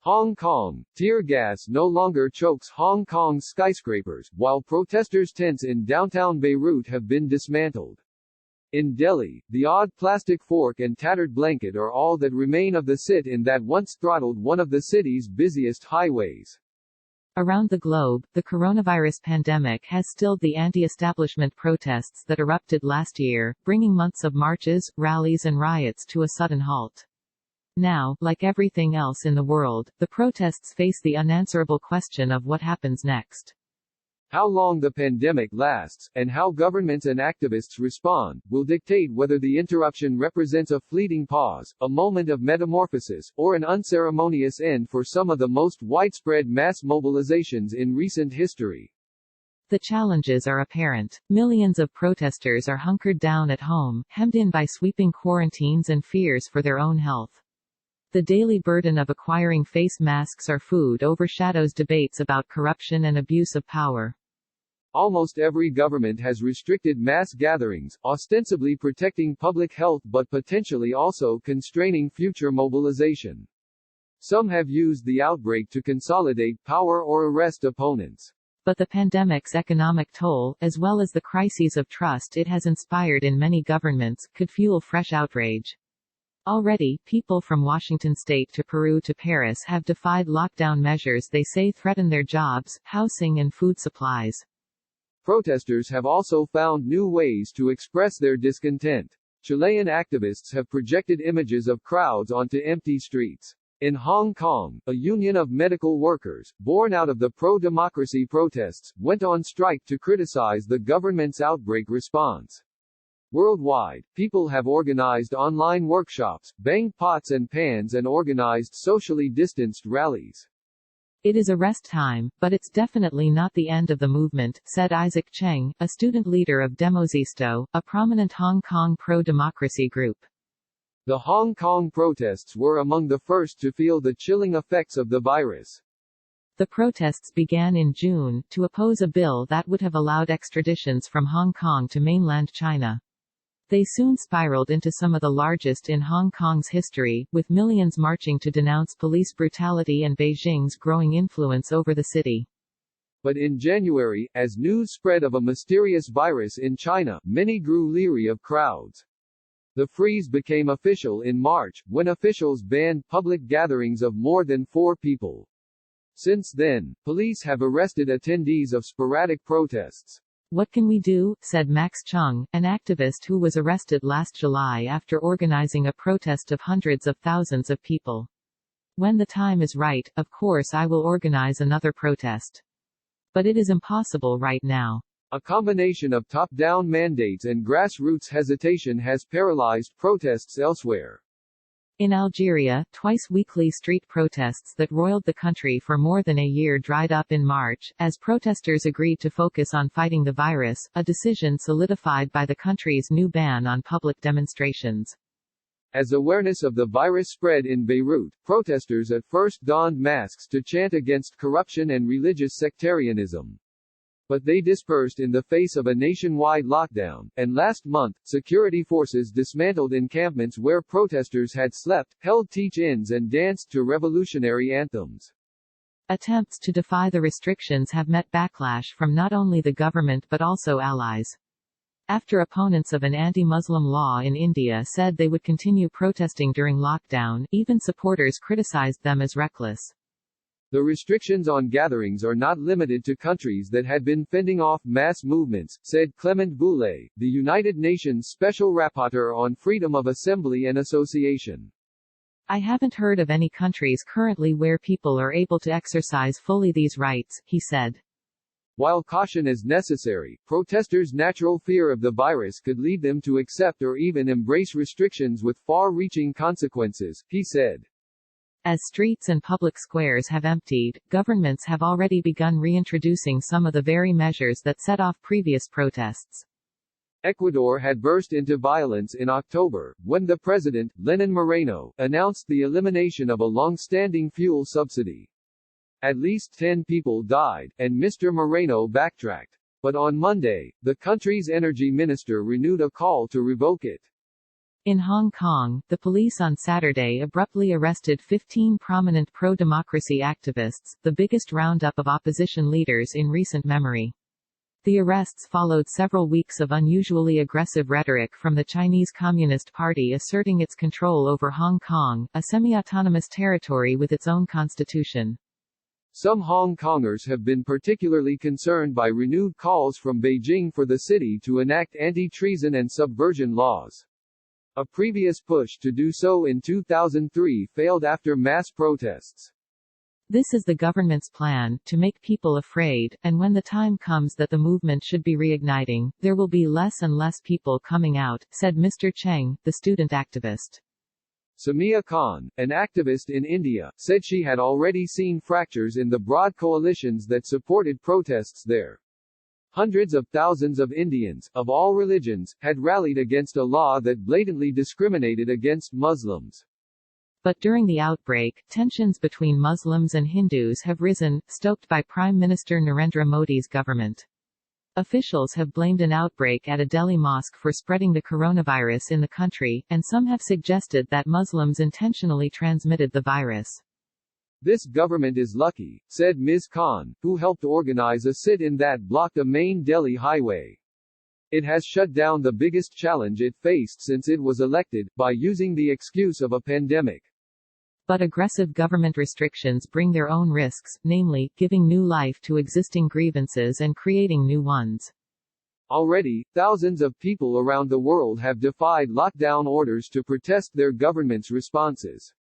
Hong Kong, tear gas no longer chokes Hong Kong's skyscrapers, while protesters' tents in downtown Beirut have been dismantled. In Delhi, the odd plastic fork and tattered blanket are all that remain of the sit-in that once throttled one of the city's busiest highways. Around the globe, the coronavirus pandemic has stilled the anti-establishment protests that erupted last year, bringing months of marches, rallies and riots to a sudden halt. Now, like everything else in the world, the protests face the unanswerable question of what happens next. How long the pandemic lasts, and how governments and activists respond, will dictate whether the interruption represents a fleeting pause, a moment of metamorphosis, or an unceremonious end for some of the most widespread mass mobilizations in recent history. The challenges are apparent. Millions of protesters are hunkered down at home, hemmed in by sweeping quarantines and fears for their own health. The daily burden of acquiring face masks or food overshadows debates about corruption and abuse of power. Almost every government has restricted mass gatherings, ostensibly protecting public health but potentially also constraining future mobilization. Some have used the outbreak to consolidate power or arrest opponents. But the pandemic's economic toll, as well as the crises of trust it has inspired in many governments, could fuel fresh outrage. Already, people from Washington state to Peru to Paris have defied lockdown measures they say threaten their jobs, housing and food supplies. Protesters have also found new ways to express their discontent. Chilean activists have projected images of crowds onto empty streets. In Hong Kong, a union of medical workers, born out of the pro-democracy protests, went on strike to criticize the government's outbreak response. Worldwide, people have organized online workshops, banged pots and pans and organized socially distanced rallies. It is a rest time, but it's definitely not the end of the movement, said Isaac Cheng, a student leader of Demosisto, a prominent Hong Kong pro-democracy group. The Hong Kong protests were among the first to feel the chilling effects of the virus. The protests began in June, to oppose a bill that would have allowed extraditions from Hong Kong to mainland China. They soon spiraled into some of the largest in Hong Kong's history, with millions marching to denounce police brutality and Beijing's growing influence over the city. But in January, as news spread of a mysterious virus in China, many grew leery of crowds. The freeze became official in March, when officials banned public gatherings of more than 4 people. Since then, police have arrested attendees of sporadic protests. What can we do, said Max Chung, an activist who was arrested last July after organizing a protest of hundreds of thousands of people. When the time is right, of course I will organize another protest. But it is impossible right now. A combination of top-down mandates and grassroots hesitation has paralyzed protests elsewhere. In Algeria, twice-weekly street protests that roiled the country for more than a year dried up in March, as protesters agreed to focus on fighting the virus, a decision solidified by the country's new ban on public demonstrations. As awareness of the virus spread in Beirut, protesters at first donned masks to chant against corruption and religious sectarianism. But they dispersed in the face of a nationwide lockdown, and last month, security forces dismantled encampments where protesters had slept, held teach-ins and danced to revolutionary anthems. Attempts to defy the restrictions have met backlash from not only the government but also allies. After opponents of an anti-Muslim law in India said they would continue protesting during lockdown, even supporters criticized them as reckless. The restrictions on gatherings are not limited to countries that had been fending off mass movements, said Clement Boulet, the United Nations Special Rapporteur on Freedom of Assembly and Association. I haven't heard of any countries currently where people are able to exercise fully these rights, he said. While caution is necessary, protesters' natural fear of the virus could lead them to accept or even embrace restrictions with far-reaching consequences, he said. As streets and public squares have emptied, governments have already begun reintroducing some of the very measures that set off previous protests. Ecuador had burst into violence in October, when the president, Lenin Moreno, announced the elimination of a long-standing fuel subsidy. At least 10 people died, and Mr. Moreno backtracked. But on Monday, the country's energy minister renewed a call to revoke it. In Hong Kong, the police on Saturday abruptly arrested 15 prominent pro-democracy activists, the biggest roundup of opposition leaders in recent memory. The arrests followed several weeks of unusually aggressive rhetoric from the Chinese Communist Party asserting its control over Hong Kong, a semi-autonomous territory with its own constitution. Some Hong Kongers have been particularly concerned by renewed calls from Beijing for the city to enact anti-treason and subversion laws. A previous push to do so in 2003 failed after mass protests. This is the government's plan, to make people afraid, and when the time comes that the movement should be reigniting, there will be less and less people coming out, said Mr. Cheng, the student activist. Samia Khan, an activist in India, said she had already seen fractures in the broad coalitions that supported protests there. Hundreds of thousands of Indians, of all religions, had rallied against a law that blatantly discriminated against Muslims. But during the outbreak, tensions between Muslims and Hindus have risen, stoked by Prime Minister Narendra Modi's government. Officials have blamed an outbreak at a Delhi mosque for spreading the coronavirus in the country, and some have suggested that Muslims intentionally transmitted the virus. This government is lucky, said Ms. Khan, who helped organize a sit-in that blocked a main Delhi highway. It has shut down the biggest challenge it faced since it was elected, by using the excuse of a pandemic. But aggressive government restrictions bring their own risks, namely, giving new life to existing grievances and creating new ones. Already, thousands of people around the world have defied lockdown orders to protest their government's responses.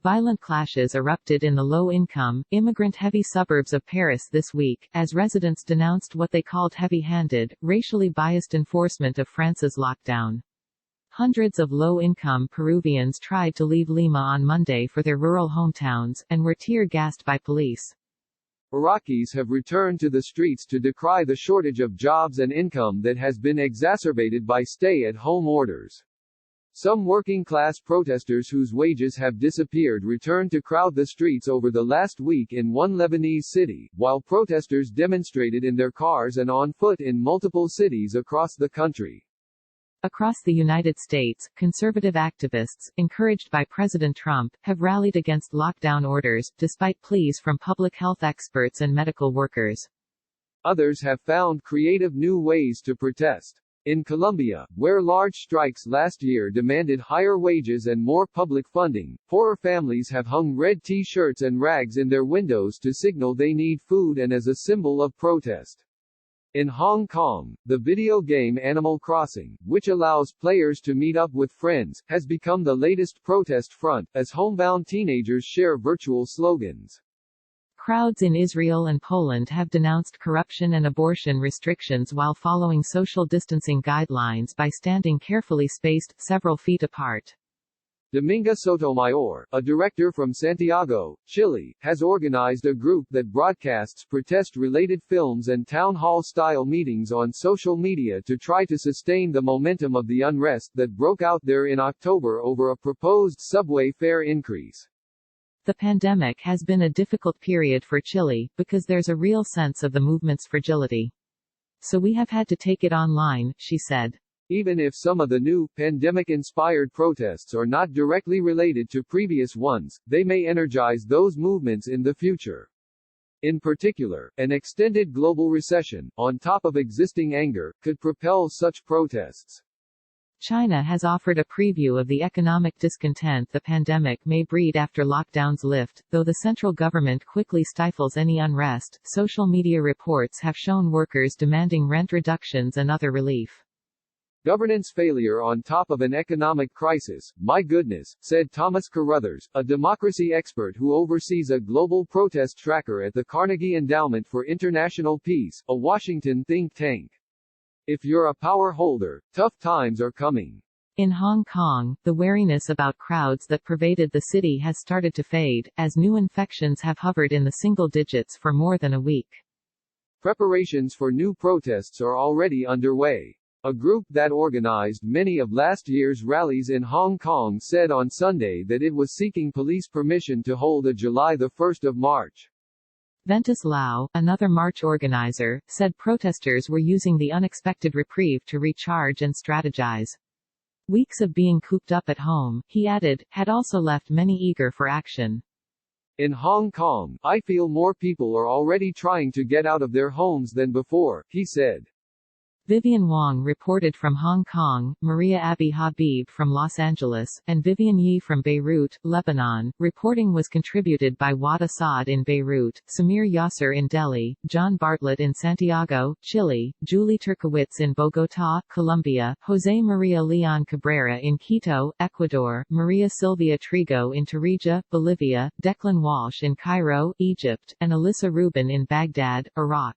Violent clashes erupted in the low-income, immigrant-heavy suburbs of Paris this week, as residents denounced what they called heavy-handed, racially biased enforcement of France's lockdown. Hundreds of low-income Peruvians tried to leave Lima on Monday for their rural hometowns, and were tear-gassed by police. Iraqis have returned to the streets to decry the shortage of jobs and income that has been exacerbated by stay-at-home orders. Some working-class protesters whose wages have disappeared returned to crowd the streets over the last week in one Lebanese city, while protesters demonstrated in their cars and on foot in multiple cities across the country. Across the United States, conservative activists, encouraged by President Trump, have rallied against lockdown orders, despite pleas from public health experts and medical workers. Others have found creative new ways to protest. In Colombia, where large strikes last year demanded higher wages and more public funding, poorer families have hung red T-shirts and rags in their windows to signal they need food and as a symbol of protest. In Hong Kong, the video game Animal Crossing, which allows players to meet up with friends, has become the latest protest front, as homebound teenagers share virtual slogans. Crowds in Israel and Poland have denounced corruption and abortion restrictions while following social distancing guidelines by standing carefully spaced, several feet apart. Dominga Sotomayor, a director from Santiago, Chile, has organized a group that broadcasts protest-related films and town hall-style meetings on social media to try to sustain the momentum of the unrest that broke out there in October over a proposed subway fare increase. The pandemic has been a difficult period for Chile, because there's a real sense of the movement's fragility. So we have had to take it online, she said. Even if some of the new, pandemic-inspired protests are not directly related to previous ones, they may energize those movements in the future. In particular, an extended global recession, on top of existing anger, could propel such protests. China has offered a preview of the economic discontent the pandemic may breed after lockdowns lift, though the central government quickly stifles any unrest. Social media reports have shown workers demanding rent reductions and other relief. Governance failure on top of an economic crisis, my goodness, said Thomas Carruthers, a democracy expert who oversees a global protest tracker at the Carnegie Endowment for International Peace, a Washington think tank. If you're a power holder, tough times are coming. In Hong Kong, the wariness about crowds that pervaded the city has started to fade, as new infections have hovered in the single digits for more than a week. Preparations for new protests are already underway. A group that organized many of last year's rallies in Hong Kong said on Sunday that it was seeking police permission to hold a July 1 march. Ventus Lau, another march organizer, said protesters were using the unexpected reprieve to recharge and strategize. Weeks of being cooped up at home, he added, had also left many eager for action. In Hong Kong, I feel more people are already trying to get out of their homes than before, he said. Vivian Wong reported from Hong Kong, Maria Abi Habib from Los Angeles, and Vivian Yi from Beirut, Lebanon. Reporting was contributed by Wada Saad in Beirut, Samir Yasser in Delhi, John Bartlett in Santiago, Chile, Julie Turkowitz in Bogotá, Colombia, José Maria León Cabrera in Quito, Ecuador, Maria Silvia Trigo in Tarija, Bolivia, Declan Walsh in Cairo, Egypt, and Alyssa Rubin in Baghdad, Iraq.